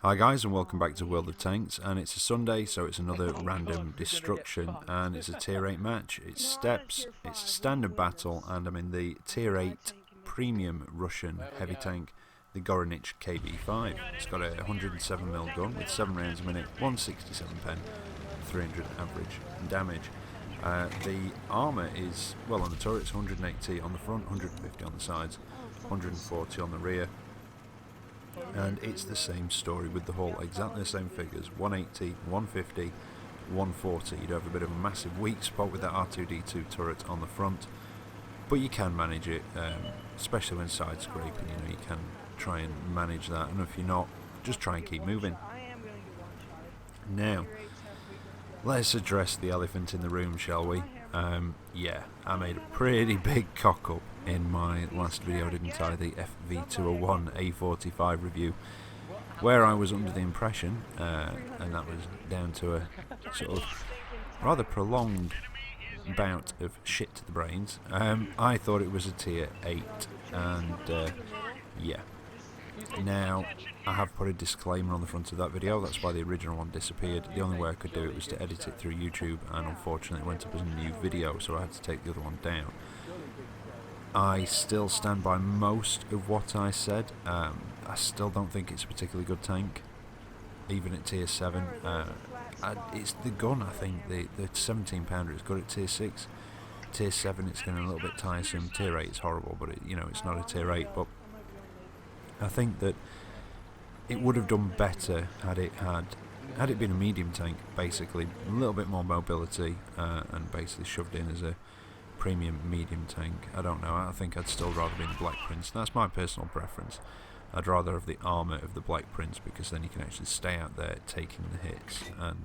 Hi guys, and welcome back to World of Tanks, and it's a Sunday, so it's another random destruction, and it's a tier 8 match. It's steps, it's a standard battle, and I'm in the tier 8 premium Russian heavy tank, the Gorynych KV-5. It's got a 107mm gun with 7 rounds a minute, 167 pen, 300 average damage. The armour is, well, on the turret it's 180 on the front, 150 on the sides, 140 on the rear. And it's the same story with the hull, exactly the same figures, 180, 150, 140. You'd have a bit of a massive weak spot with that R2D2 turret on the front, but you can manage it, especially when side scraping. You can try and manage that, and if you're not, just try and keep moving. Now, let's address the elephant in the room, shall we? Yeah, I made a pretty big cock up in my last video, didn't I? The FV201 A45 review, where I was under the impression, and that was down to a sort of rather prolonged bout of shit to the brains. I thought it was a tier 8, and yeah. Now, I have put a disclaimer on the front of that video, that's why the original one disappeared. The only way I could do it was to edit it through YouTube, and unfortunately it went up as a new video, so I had to take the other one down. I still stand by most of what I said. I still don't think it's a particularly good tank, even at tier 7. It's the gun, I think. The 17 pounder is good at tier 6. Tier 7 it's getting a little bit tiresome. Tier 8 is horrible, but it's not a tier 8. But I think that it would have done better had it been a medium tank, basically. A little bit more mobility, and basically shoved in as a premium medium tank. I don't know, I think I'd still rather be in the Black Prince. That's my personal preference. I'd rather have the armour of the Black Prince, because then you can actually stay out there taking the hits and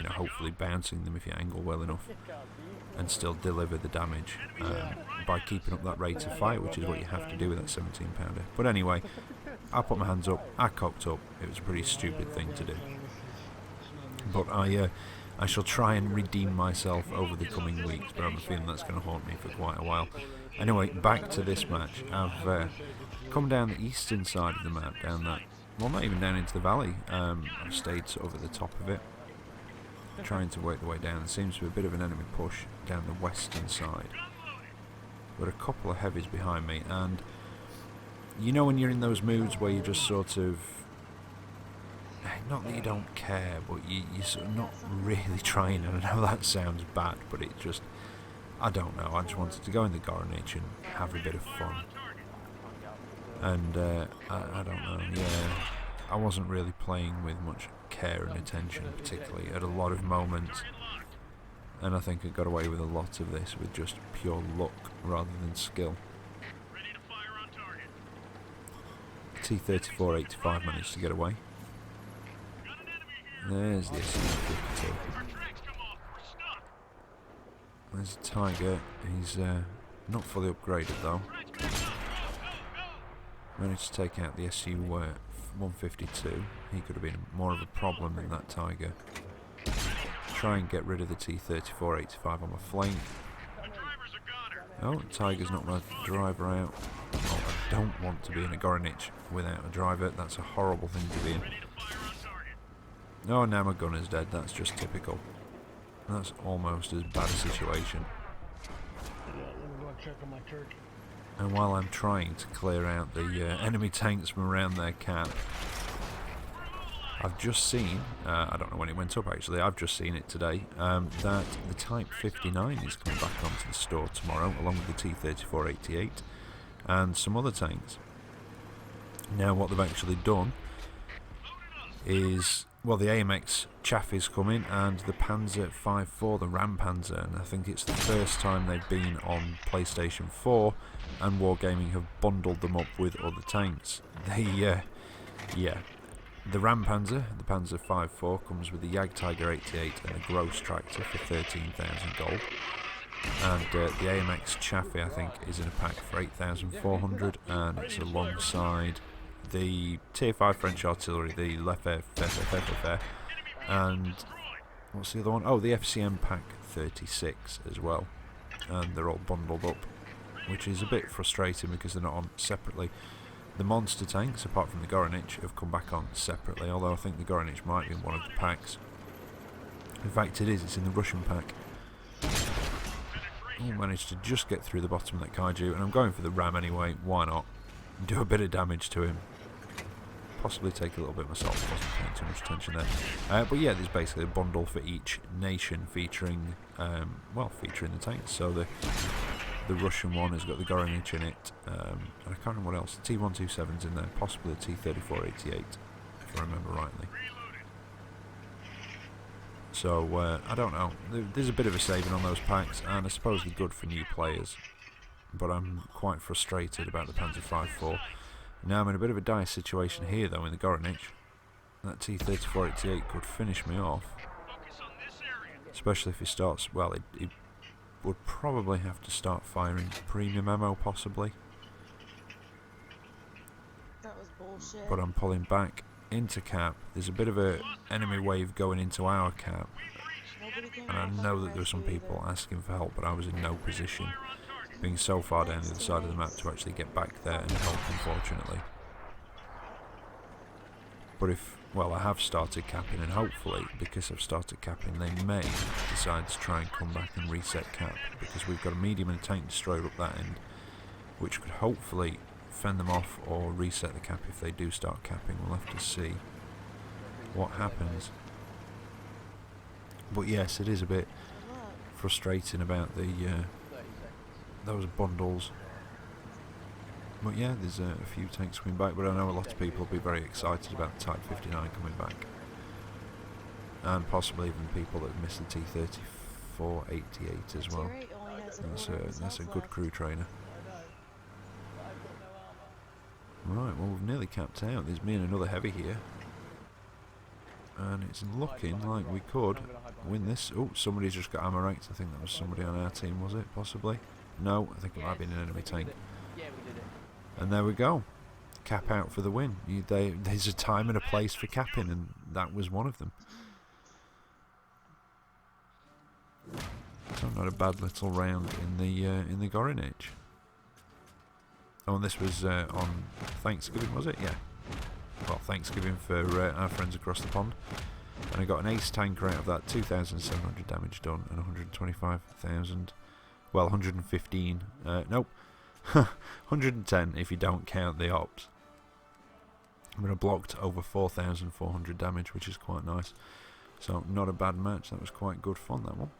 hopefully bouncing them if you angle well enough, and still deliver the damage by keeping up that rate of fire, which is what you have to do with that 17 pounder. But anyway, I put my hands up, I cocked up. It was a pretty stupid thing to do, but I shall try and redeem myself over the coming weeks, but I have a feeling that's going to haunt me for quite a while. Anyway, back to this match. I've come down the eastern side of the map, down that, well, not even down into the valley. I've stayed sort of at the top of it, trying to work the way down. There seems to be a bit of an enemy push down the western side. But a couple of heavies behind me, and you know when you're in those moods where you just sort of, not that you don't care, but you're sort of not really trying, and I know that sounds bad, but it just, I don't know, I just wanted to go in the Gorynych and have a bit of fun. And I don't know, yeah, I wasn't really playing with much care and attention, particularly at a lot of moments, and I think I got away with a lot of this with just pure luck rather than skill. T-34-85 managed to get away. There's the STA-2. There's a Tiger. He's not fully upgraded though. Managed to take out the SU-152. He could have been more of a problem than that Tiger. Try and get rid of the T-34-85 on my flank. Oh, Tiger's not my driver out. Oh, I don't want to be in a Gorynych without a driver. That's a horrible thing to be in. Oh, now my gunner's dead. That's just typical. That's almost as bad a situation. And while I'm trying to clear out the enemy tanks from around their camp, I've just seen, I don't know when it went up actually, I've just seen it today, that the Type 59 is coming back onto the store tomorrow, along with the T-34-88 and some other tanks. Now what they've actually done is, well, the AMX chaff is coming, and the Panzer 5.4, the Ram Panzer, and I think it's the first time they've been on PlayStation 4, and Wargaming have bundled them up with other tanks. Yeah, the Ram Panzer, the Panzer 5.4, comes with the Tiger 88 and a Gross tractor for 13,000 gold. And the AMX Chaffee, I think, is in a pack for 8,400, and it's alongside the Tier 5 French artillery, the Liberte, and what's the other one? Oh, the FCM pack 36 as well. And they're all bundled up, which is a bit frustrating because they're not on separately. The monster tanks, apart from the Gorynych, have come back on separately, although I think the Gorynych might be in one of the packs. In fact it is, it's in the Russian pack. Oh, managed to just get through the bottom of that Kaiju, and I'm going for the ram anyway, why not? Do a bit of damage to him. Possibly take a little bit myself, wasn't paying too much attention there. But yeah, there's basically a bundle for each nation featuring, well, featuring the tanks. So the Russian one has got the Gorynych in it, and I can't remember what else. The T-127's in there, possibly the T-3488, if I remember rightly. So, I don't know. There's a bit of a saving on those packs, and I suppose they're good for new players. But I'm quite frustrated about the Panzer V4. Now I'm in a bit of a dire situation here, though, in the Gorynych. That T-3488 could finish me off. Especially if he starts... Well, he would probably have to start firing premium ammo, possibly. That was bullshit. But I'm pulling back into cap. There's a bit of a enemy wave going into our cap, and I know that there were some people asking for help, but I was in no position, being so far down the other side of the map, to actually get back there and help, unfortunately. But if, well, I have started capping, and hopefully, because I've started capping, they may decide to try and come back and reset cap, because we've got a medium and a tank destroyer up that end, which could hopefully fend them off or reset the cap if they do start capping. We'll have to see what happens. But yes, it is a bit frustrating about the those bundles. But yeah, there's a few tanks coming back, but I know a lot of people will be very excited about the Type 59 coming back, and possibly even people that missed the T-3488 as well. That's a good crew trainer. Right, well, we've nearly capped out. There's me and another heavy here, and it's looking like we could win this. Oh, somebody's just got ammo ranked. I think that was somebody on our team, was it? Possibly? No, I think it might have been an enemy tank. And there we go. Cap out for the win. There's a time and a place for capping, and that was one of them. So not a bad little round in the Gorynych. Oh, and this was on Thanksgiving, was it? Yeah. Well, Thanksgiving for our friends across the pond. And I got an ace tanker out of that, 2,700 damage done, and 125,000. Well, 115. Nope. 110 if you don't count the ops. I'm going to blocked over 4,400 damage, which is quite nice. So, not a bad match. That was quite good fun, that one.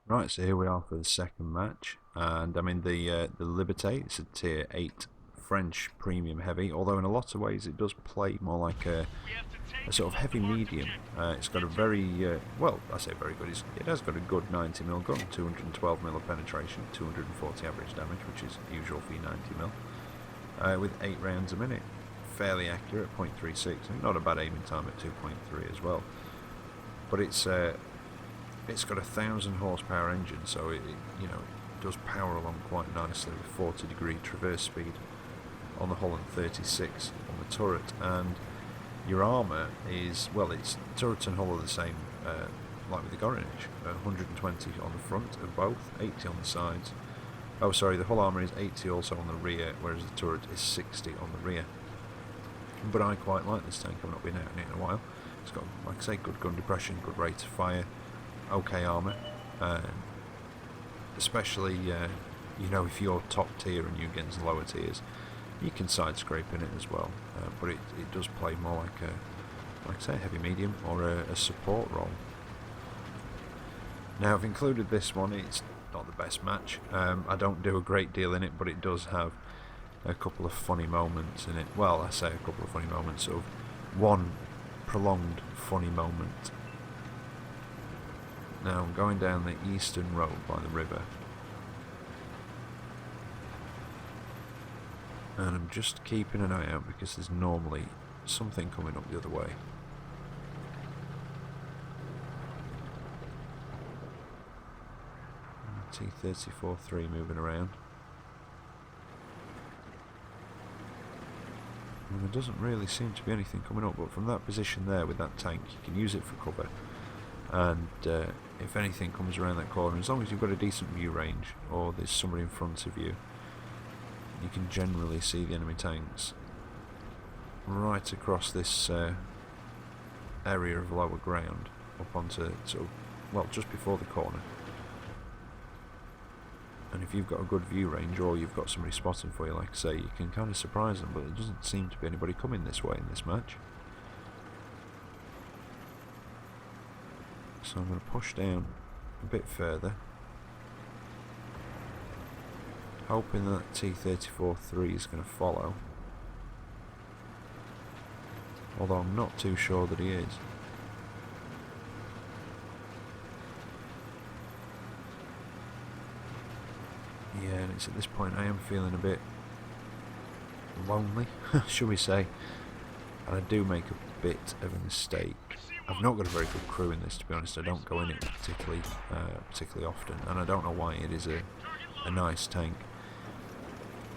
Right, so here we are for the second match, and I'm in the Liberte. It's a tier 8 French premium heavy, although in a lot of ways it does play more like a sort of heavy medium. It's got a very, well, I say very good, it has got a good 90mm gun, 212mm of penetration, 240 average damage, which is usual for your 90mm, with 8 rounds a minute. Fairly accurate, 0.36, and not a bad aiming time at 2.3 as well. But it's got a 1,000 horsepower engine, so it you know, it does power along quite nicely with 40-degree traverse speed on the hull and 36 on the turret. And your armour is, well, its turret and hull are the same, like with the Gorynych, 120 on the front of both, 80 on the sides. Oh, sorry, the hull armour is 80 also on the rear, whereas the turret is 60 on the rear. But I quite like this tank. I've not been out in it in a while. It's got, like I say, good gun depression, good rate of fire. Okay armour, especially you know, if you're top tier and you get into lower tiers, you can side scrape in it as well, but it does play more like a, like I say, a heavy medium or a support role. Now I've included this one. It's not the best match. I don't do a great deal in it, but it does have a couple of funny moments in it. Well, I say a couple of funny moments, of one prolonged funny moment. Now I'm going down the eastern road by the river, And I'm just keeping an eye out because there's normally something coming up the other way. T-34-3 moving around. And there doesn't really seem to be anything coming up, but from that position there with that tank, you can use it for cover. And if anything comes around that corner, as long as you've got a decent view range, or there's somebody in front of you, you can generally see the enemy tanks right across this area of lower ground, up onto, sort of, well, just before the corner. And if you've got a good view range, or you've got somebody spotting for you, like I say, you can kind of surprise them, but there doesn't seem to be anybody coming this way in this match. So I'm going to push down a bit further, hoping that T-34-3 is going to follow, although I'm not too sure that he is. Yeah, and it's at this point I am feeling a bit lonely, shall we say, and I do make a bit of a mistake. I've not got a very good crew in this, to be honest. I don't go in it particularly often, and I don't know why. It is a nice tank.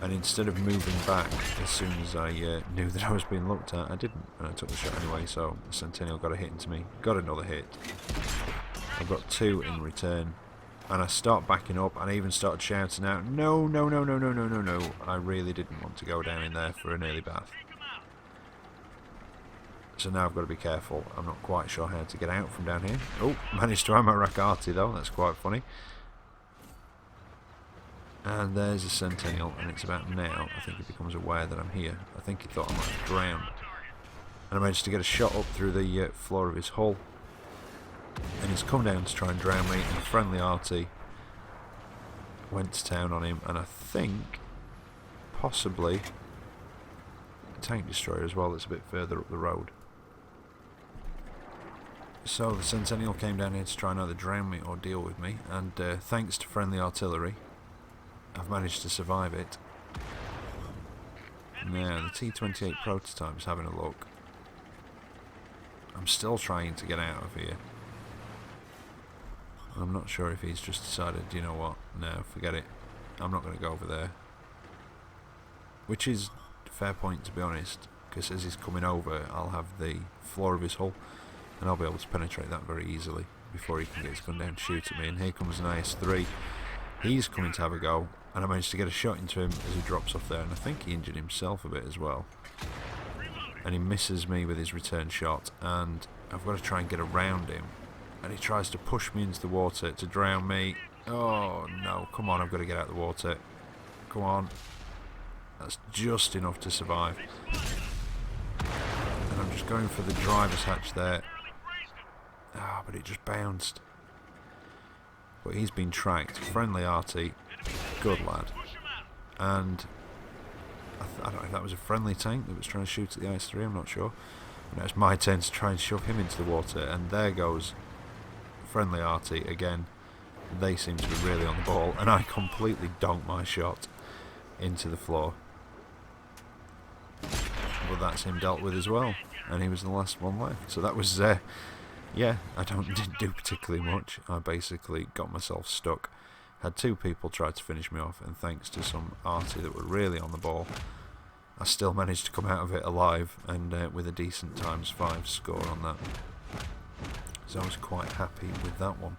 And instead of moving back as soon as I knew that I was being looked at, I didn't, and I took the shot anyway. So the Centennial got a hit into me, got another hit. I've got 2 in return. And I start backing up, and I even started shouting out, no, no, no, no, no, no, no, no. I really didn't want to go down in there for an early bath. So now I've got to be careful. I'm not quite sure how to get out from down here. Oh, managed to ammo rack Artie though, that's quite funny. And there's a Centennial, and it's about now, I think he becomes aware that I'm here. I think he thought I might have drowned. And I managed to get a shot up through the floor of his hull. And he's come down to try and drown me, and a friendly Artie went to town on him, and I think possibly a tank destroyer as well that's a bit further up the road. So the Centennial came down here to try and either drown me or deal with me, and thanks to friendly artillery I've managed to survive it. Now the T-28 prototype's having a look. I'm still trying to get out of here. I'm not sure if he's just decided, you know what, no, forget it, I'm not going to go over there. Which is a fair point, to be honest, because as he's coming over, I'll have the floor of his hull, and I'll be able to penetrate that very easily before he can get his gun down to shoot at me. And here comes an IS-3. He's coming to have a go, and I managed to get a shot into him as he drops off there, and I think he injured himself a bit as well. And he misses me with his return shot, and I've got to try and get around him. And he tries to push me into the water to drown me. Oh no, come on, I've got to get out of the water. Come on. That's just enough to survive. And I'm just going for the driver's hatch there. Ah, but it just bounced. But he's been tracked. Friendly Artie. Good lad. And I don't know if that was a friendly tank that was trying to shoot at the IS-3, I'm not sure. Now it's my turn to try and shove him into the water, and there goes friendly Artie again. They seem to be really on the ball, and I completely donked my shot into the floor. But that's him dealt with as well, and he was the last one left. So that was, yeah, I didn't do particularly much. I basically got myself stuck. Had 2 people try to finish me off, and thanks to some Artie that were really on the ball, I still managed to come out of it alive, and with a decent ×5 score on that. So I was quite happy with that one.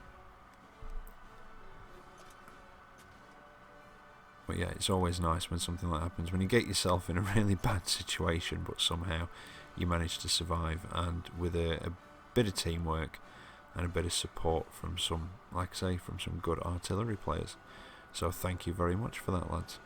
But yeah, it's always nice when something like that happens, when you get yourself in a really bad situation, but somehow you manage to survive, and with a bit of teamwork and a bit of support from some, like I say, from some good artillery players. So thank you very much for that, lads.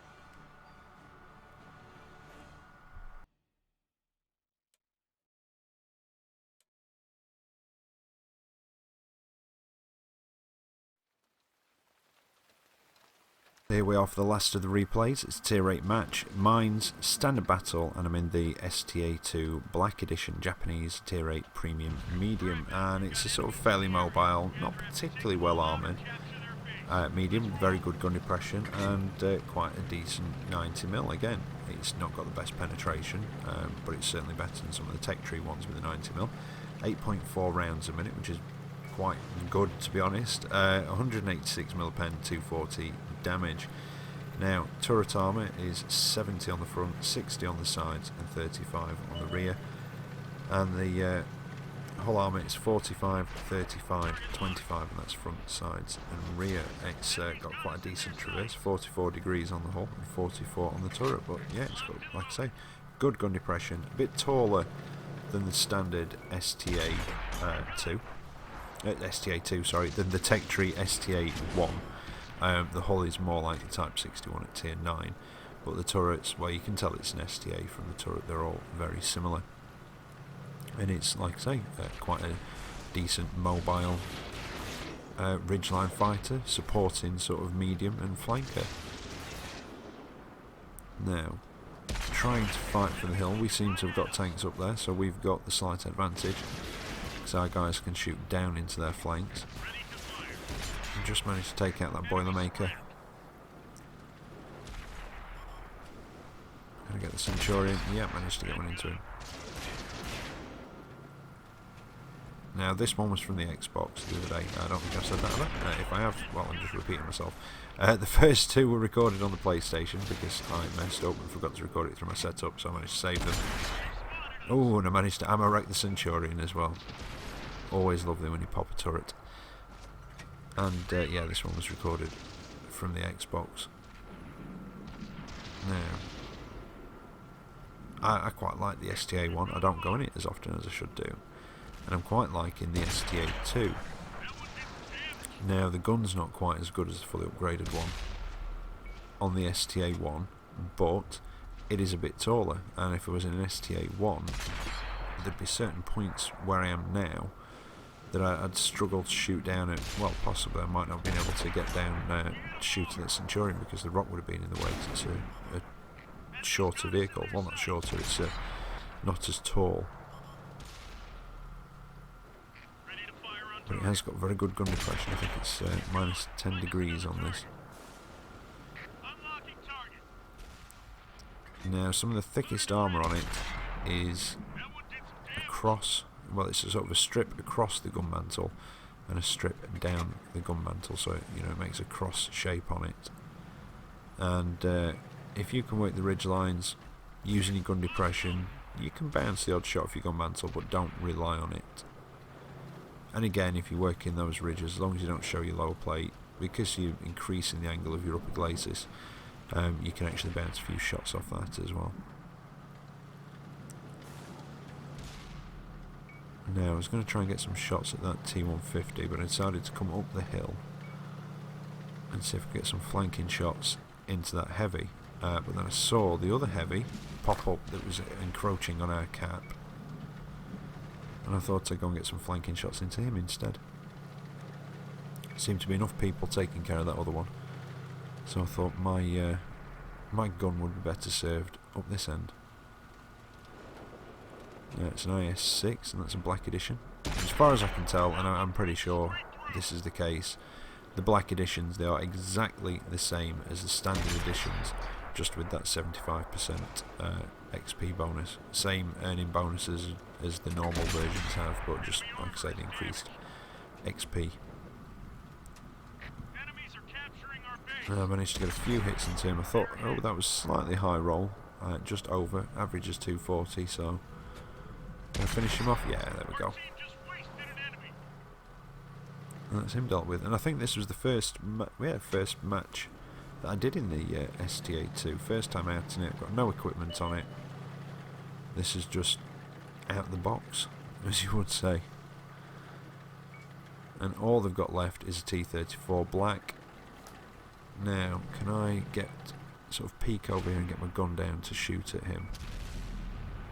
Here we are for the last of the replays. It's a tier 8 match, Mines, Standard Battle, and I'm in the STA-2 Black Edition Japanese tier 8 Premium Medium, and it's a sort of fairly mobile, not particularly well armoured, medium, very good gun depression, and quite a decent 90mm. Again, it's not got the best penetration, but it's certainly better than some of the Tech Tree ones with the 90mm. 8.4 rounds a minute, which is quite good, to be honest. 186mm pen, 240 damage. Now, turret armour is 70 on the front, 60 on the sides, and 35 on the rear. And the hull armour is 45, 35, 25, and that's front, sides, and rear. It's got quite a decent traverse, 44 degrees on the hull and 44 on the turret. But yeah, it's got, like I say, good gun depression. A bit taller than the standard STA-2. STA-2, sorry, than the Tech Tree STA-1. The hull is more like the Type 61 at tier 9, but the turrets, well, you can tell it's an STA from the turret. They're all very similar, and it's, like I say, quite a decent mobile ridgeline fighter, supporting sort of medium and flanker. Now, trying to fight for the hill, we seem to have got tanks up there, so we've got the slight advantage, because our guys can shoot down into their flanks. Just managed to take out that Boilermaker. Gonna get the Centurion. Yeah, managed to get one into him. Now, this one was from the Xbox the other day. I don't think I've said that ever. If I have, well, I'm just repeating myself. The first two were recorded on the PlayStation because I messed up and forgot to record it through my setup, so I managed to save them. Oh, and I managed to ammo wreck the Centurion as well. Always lovely when you pop a turret. And yeah, this one was recorded from the Xbox. Now, I quite like the STA one. I don't go in it as often as I should do, and I'm quite liking the STA2. Now, the gun's not quite as good as the fully upgraded one on the STA1, but it is a bit taller, and if it was in an STA1, there'd be certain points where I am now that I'd struggle to shoot down at. Well, possibly I might not have been able to get down shooting at Centurion because the rock would have been in the way. It's a shorter vehicle. Well, not shorter, it's not as tall. But it has got very good gun depression. I think it's minus 10 degrees on this. Now, some of the thickest armour on it is across. Well, it's a sort of a strip across the gun mantle and a strip down the gun mantle, so it makes a cross shape on it. And if you can work the ridge lines using your gun depression, you can bounce the odd shot off your gun mantle, but don't rely on it. And again, if you work in those ridges, as long as you don't show your lower plate, because you're increasing the angle of your upper glacis, you can actually bounce a few shots off that as well. Now, I was going to try and get some shots at that T-150, but I decided to come up the hill and see if I could get some flanking shots into that heavy. But then I saw the other heavy pop up that was encroaching on our cap, and I thought I'd go and get some flanking shots into him instead. Seemed to be enough people taking care of that other one, so I thought my gun would be better served up this end. It's an IS-6, and that's a Black Edition. As far as I can tell, and I'm pretty sure this is the case, the Black Editions, they are exactly the same as the standard editions, just with that 75% XP bonus. Same earning bonuses as the normal versions have, but just, like I say, the increased XP. I managed to get a few hits into him. I thought, oh, that was slightly high roll, just over, average is 240, so... Can I finish him off? Yeah, there we go. And that's him dealt with. And I think this was the first match that I did in the STA-2. First time out in it. Got no equipment on it. This is just out the box, as you would say. And all they've got left is a T-34 Black. Now, can I get sort of peek over here and get my gun down to shoot at him?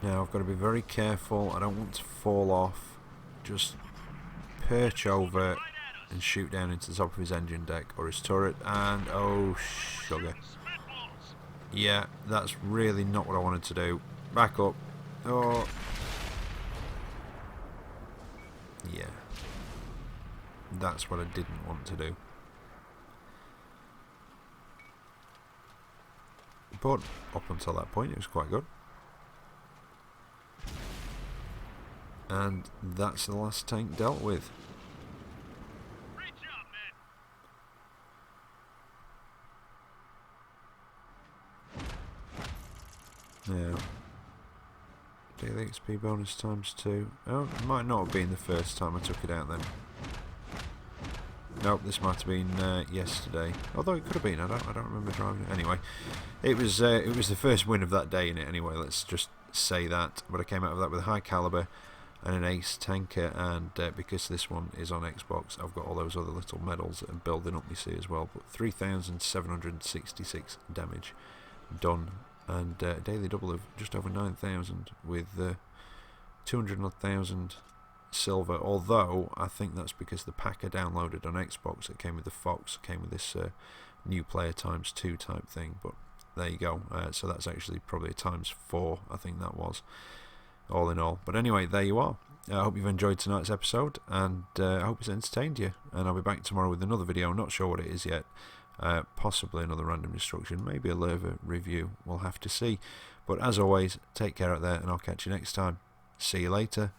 Now, I've got to be very careful. I don't want to fall off. Just perch over and shoot down into the top of his engine deck or his turret. And, oh, sugar. Yeah, that's really not what I wanted to do. Back up. Oh. Yeah. That's what I didn't want to do. but up until that point it was quite good. And that's the last tank dealt with. Now, daily XP bonus ×2. Oh, it might not have been the first time I took it out then. Nope, this might have been yesterday. Although it could have been. I don't remember driving it. Anyway, it was the first win of that day in it. Anyway, let's just say that. But I came out of that with a high caliber and an ace tanker, and because this one is on Xbox, I've got all those other little medals that are building up, you see, as well. But 3,766 damage done, and a daily double of just over 9,000 with 200,000 silver. Although I think that's because the pack I downloaded on Xbox, it came with the Fox, came with this new player ×2 type thing. But there you go. So that's actually probably a ×4, I think that was, all in all. But anyway, there you are. I hope you've enjoyed tonight's episode, and I hope it's entertained you. And I'll be back tomorrow with another video. Not sure what it is yet. Possibly another random destruction, maybe a Lerva review. We'll have to see. But as always, take care out there, and I'll catch you next time. See you later.